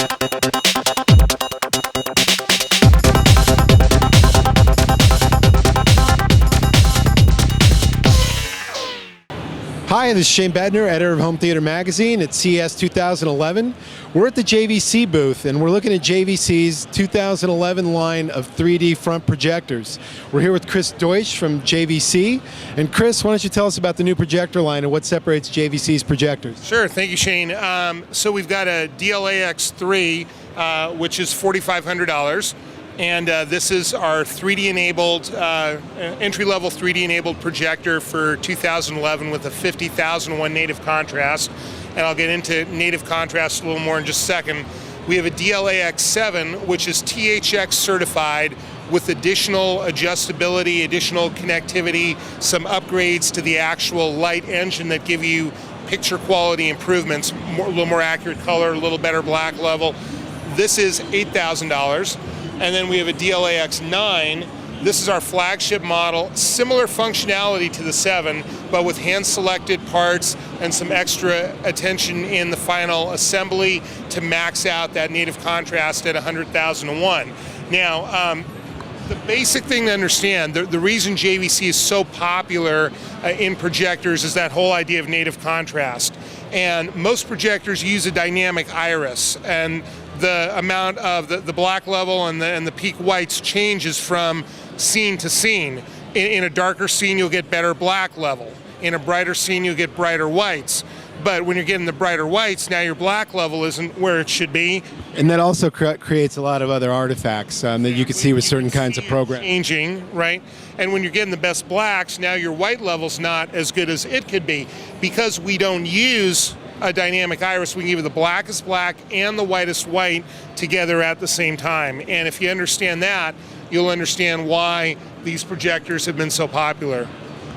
Hi, this is Shane Bednar, editor of Home Theater Magazine at CES 2011. We're at the JVC booth and we're looking at JVC's 2011 line of 3D front projectors. We're here with Chris Deutsch from JVC. And Chris, why don't you tell us about the new projector line and what separates JVC's projectors? Sure, thank you, Shane. So we've got a DLA X3, which is $4,500. And this is our 3D-enabled, entry-level 3D-enabled projector for 2011 with a 50,001 native contrast. And I'll get into native contrast a little more in just a second. We have a DLA X7, which is THX certified with additional adjustability, additional connectivity, some upgrades to the actual light engine that give you picture quality improvements, a little more accurate color, a little better black level. This is $8,000. And then we have a DLA X9. This is our flagship model, similar functionality to the 7, but with hand-selected parts and some extra attention in the final assembly to max out that native contrast at 100,001. Now, the basic thing to understand, the reason JVC is so popular in projectors is that whole idea of native contrast. And most projectors use a dynamic iris, and the amount of the black level and the peak whites changes from scene to scene. In a darker scene, you'll get better black level. In a brighter scene, you'll get brighter whites. But when you're getting the brighter whites, now your black level isn't where it should be. And that also creates a lot of other artifacts that you can see with certain kinds of programs. Changing, right? And when you're getting the best blacks, now your white level's not as good as it could be. Because we don't use a dynamic iris, we can give you the blackest black and the whitest white together at the same time. And if you understand that, you'll understand why these projectors have been so popular.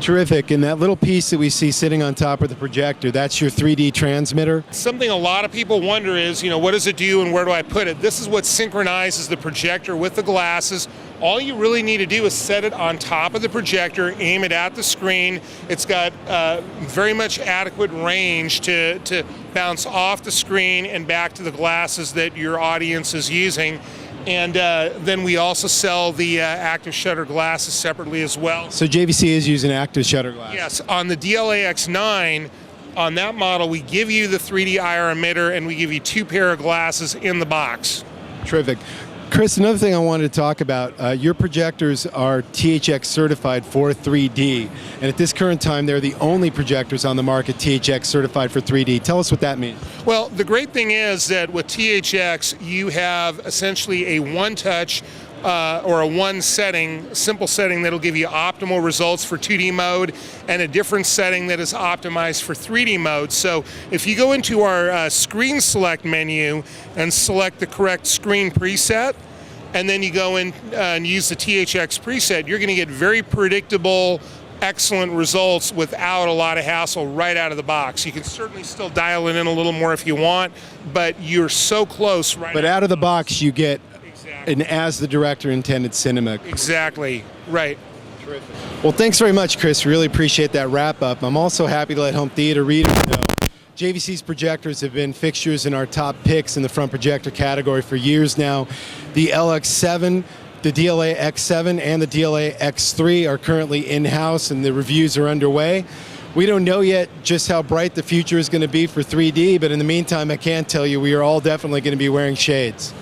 Terrific. And that little piece that we see sitting on top of the projector, that's your 3D transmitter? Something a lot of people wonder is, what does it do and where do I put it? This is what synchronizes the projector with the glasses. All you really need to do is set it on top of the projector, aim it at the screen. It's got very much adequate range to bounce off the screen and back to the glasses that your audience is using. And then we also sell the active shutter glasses separately as well. So JVC is using active shutter glasses? Yes. On the DLA X9, on that model, we give you the 3D IR emitter and we give you 2 pair of glasses in the box. Terrific. Chris, another thing I wanted to talk about, your projectors are THX certified for 3D, and at this current time they're the only projectors on the market THX certified for 3D. Tell us what that means. Well, the great thing is that with THX you have essentially a one-touch or a simple setting that'll give you optimal results for 2D mode and a different setting that is optimized for 3D mode. So if you go into our screen select menu and select the correct screen preset, and then you go in and use the THX preset, you're going to get very predictable, excellent results without a lot of hassle right out of the box. You can certainly still dial it in a little more if you want, but you're so close right But out of the box you get an as the director intended cinema. Exactly, right. Terrific. Well, thanks very much, Chris. Really appreciate that wrap up. I'm also happy to let home theater readers know JVC's projectors have been fixtures in our top picks in the front projector category for years now. The LX7, the DLA X7, and the DLA X3 are currently in-house and the reviews are underway. We don't know yet just how bright the future is going to be for 3D, but in the meantime, I can tell you we are all definitely going to be wearing shades.